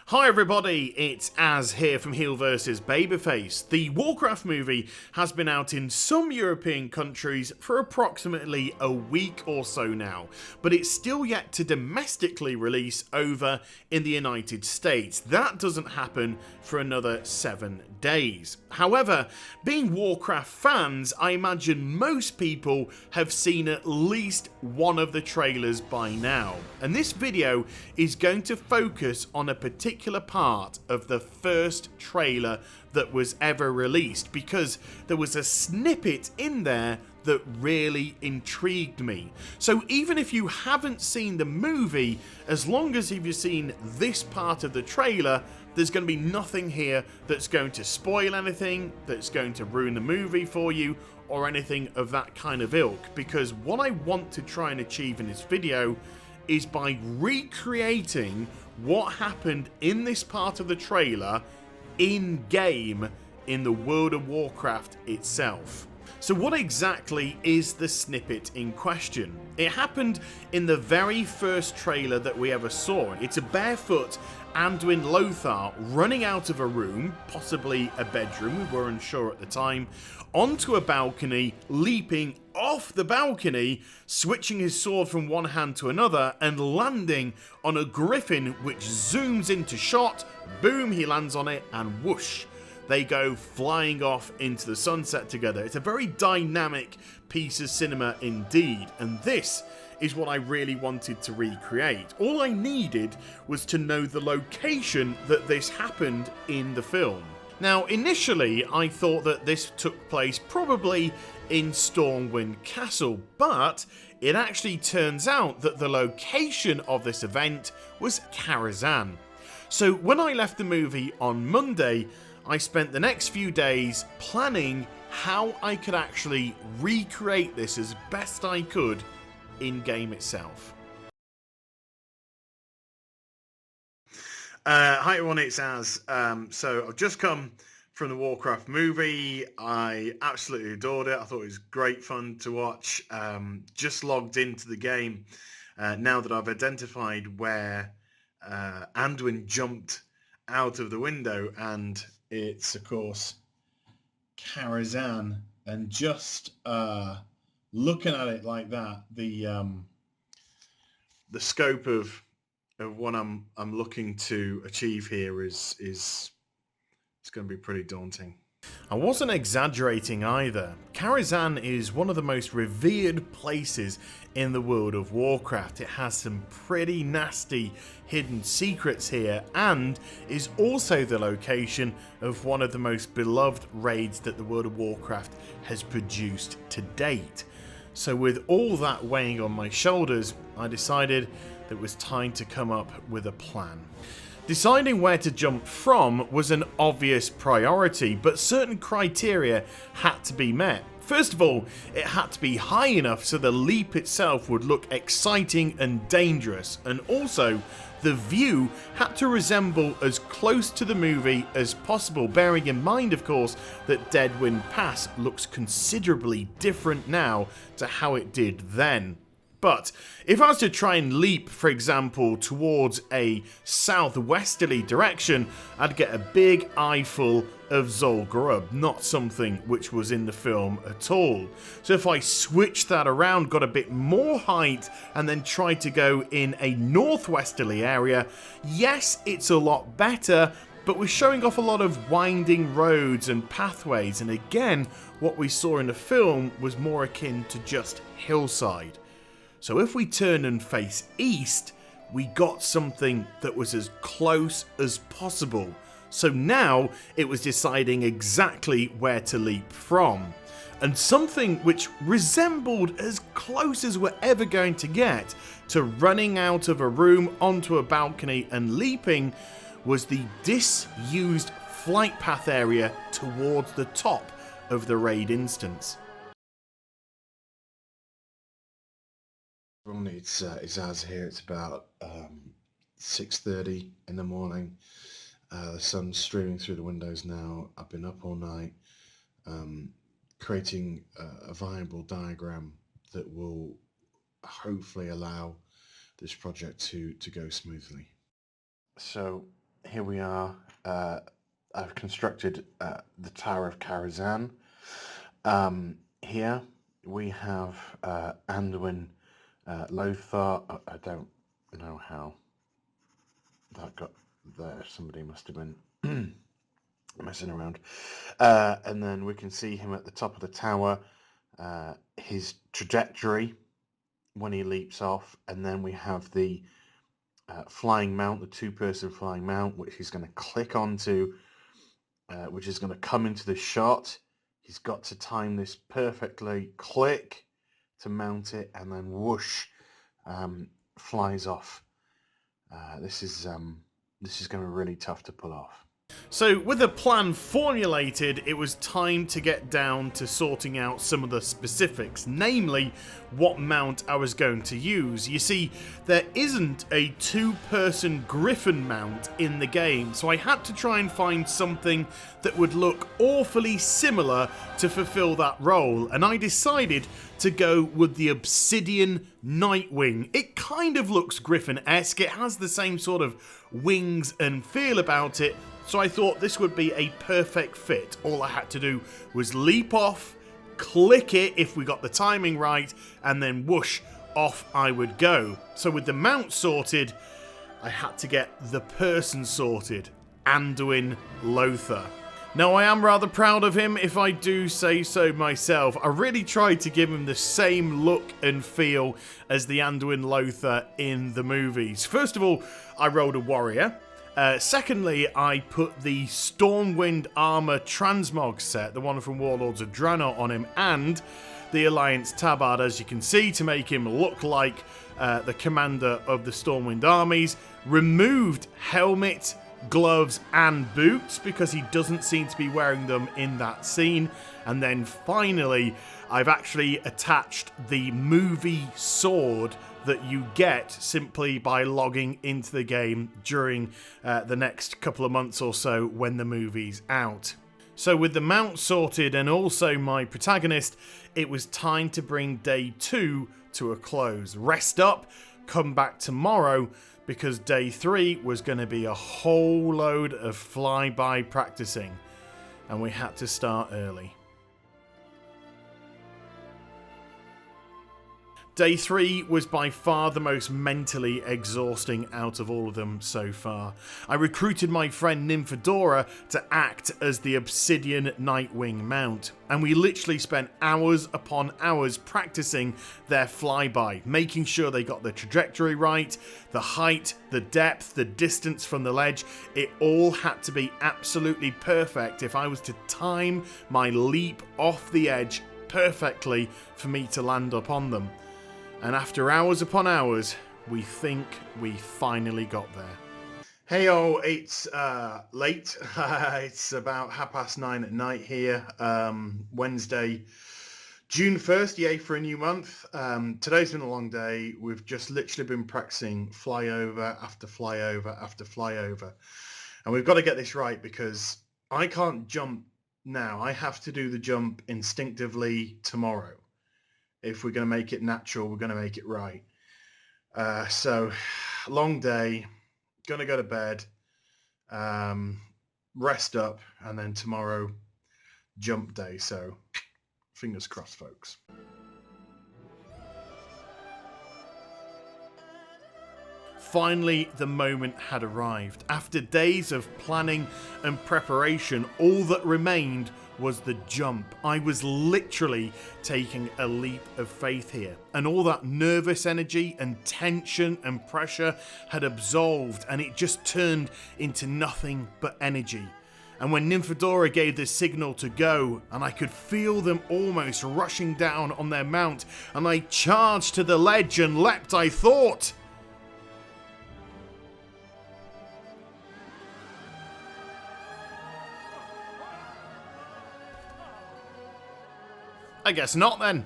Hi everybody, it's Az here from HeelvsBabyface. The Warcraft movie has been out in some European countries for approximately a week or so now, but it's still yet to domestically release over in the United States. That doesn't happen for another 7 days. However, being Warcraft fans, I imagine most people have seen at least one of the trailers by now. And this video is going to focus on a particular part of the first trailer that was ever released, because there was a snippet in there that really intrigued me. So even if you haven't seen the movie, as long as you've seen this part of the trailer, there's going to be nothing here that's going to spoil anything, that's going to ruin the movie for you, or anything of that kind of ilk. Because what I want to try and achieve in this video is by recreating what happened in this part of the trailer in-game in the World of Warcraft itself. So what exactly is the snippet in question? It happened in the very first trailer that we ever saw. It's a barefoot Anduin Lothar running out of a room, possibly a bedroom, we were unsure at the time, onto a balcony, leaping off the balcony, switching his sword from one hand to another, and landing on a griffin which zooms into shot. Boom, he lands on it, and whoosh, they go flying off into the sunset together. It's a very dynamic piece of cinema indeed, and this is what I really wanted to recreate. All I needed was to know the location that this happened in the film. Now, initially, I thought that this took place probably in Stormwind Castle, but it actually turns out that the location of this event was Karazhan. So when I left the movie on Monday, I spent the next few days planning how I could actually recreate this as best I could in-game itself. Hi everyone, it's Az. So I've just come from the Warcraft movie. I absolutely adored it. I thought it was great fun to watch. Just logged into the game now that I've identified where Anduin jumped out of the window, and it's of course Karazhan, and just looking at it like that, the scope of what I'm looking to achieve here is it's going to be pretty daunting. I wasn't exaggerating either. Karazhan is one of the most revered places in the World of Warcraft. It has some pretty nasty hidden secrets here, and is also the location of one of the most beloved raids that the World of Warcraft has produced to date. So with all that weighing on my shoulders, I decided that it was time to come up with a plan. Deciding where to jump from was an obvious priority, but certain criteria had to be met. First of all, it had to be high enough so the leap itself would look exciting and dangerous, and also the view had to resemble as close to the movie as possible, bearing in mind of course that Deadwind Pass looks considerably different now to how it did then. But if I was to try and leap, for example, towards a southwesterly direction, I'd get a big eyeful of Zul'Gurub, not something which was in the film at all. So if I switched that around, got a bit more height, and then tried to go in a northwesterly area, yes, it's a lot better, but we're showing off a lot of winding roads and pathways, and again, what we saw in the film was more akin to just hillside. So if we turn and face east, we got something that was as close as possible. So now it was deciding exactly where to leap from. And something which resembled as close as we're ever going to get to running out of a room onto a balcony and leaping was the disused flight path area towards the top of the raid instance. Everyone, it's Az here. It's about 6:30 in the morning. The sun's streaming through the windows now. I've been up all night creating a viable diagram that will hopefully allow this project to go smoothly. So here we are. I've constructed the Tower of Karazhan. Here we have Anduin Lothar. I don't know how that got there. Somebody must have been messing around. And then we can see him at the top of the tower, his trajectory when he leaps off, and then we have the flying mount, the two-person flying mount, which he's going to click onto, which is going to come into the shot. He's got to time this perfectly, click to mount it, and then whoosh, flies off. This is going to be really tough to pull off. So with a plan formulated, it was time to get down to sorting out some of the specifics, namely what mount I was going to use. You see, there isn't a two-person griffin mount in the game, so I had to try and find something that would look awfully similar to fulfill that role, and I decided to go with the Obsidian Nightwing. It kind of looks griffin-esque, it has the same sort of wings and feel about it, so I thought this would be a perfect fit. All I had to do was leap off, click it if we got the timing right, and then whoosh, off I would go. So with the mount sorted, I had to get the person sorted, Anduin Lothar. Now, I am rather proud of him, if I do say so myself. I really tried to give him the same look and feel as the Anduin Lothar in the movies. First of all, I rolled a warrior. Secondly, I put the Stormwind Armor Transmog set, the one from Warlords of Draenor, on him, and the Alliance Tabard, as you can see, to make him look like the commander of the Stormwind armies. Removed helmet, gloves, and boots, because he doesn't seem to be wearing them in that scene. And then finally, I've actually attached the movie sword that you get simply by logging into the game during the next couple of months or so when the movie's out. So with the mount sorted and also my protagonist, it was time to bring day 2 to a close. Rest up, come back tomorrow, because day 3 was going to be a whole load of flyby practicing, and we had to start early. Day 3 was by far the most mentally exhausting out of all of them so far. I recruited my friend Nymphadora to act as the Obsidian Nightwing mount, and we literally spent hours upon hours practicing their flyby, making sure they got the trajectory right, the height, the depth, the distance from the ledge. It all had to be absolutely perfect if I was to time my leap off the edge perfectly for me to land upon them. And after hours upon hours, we think we finally got there. Hey-o, it's late. It's about 9:30 at night here. Wednesday, June 1st, yay for a new month. Today's been a long day. We've just literally been practicing flyover after flyover after flyover. And we've got to get this right, because I can't jump now. I have to do the jump instinctively tomorrow. If we're going to make it natural, we're going to make it right. So, long day, going to go to bed, rest up, and then tomorrow, jump day. So, fingers crossed, folks. Finally, the moment had arrived. After days of planning and preparation, all that remained was the jump. I was literally taking a leap of faith here, and all that nervous energy and tension and pressure had absolved, and it just turned into nothing but energy. And when Nymphadora gave the signal to go, and I could feel them almost rushing down on their mount, and I charged to the ledge and leapt, I thought, I guess not then.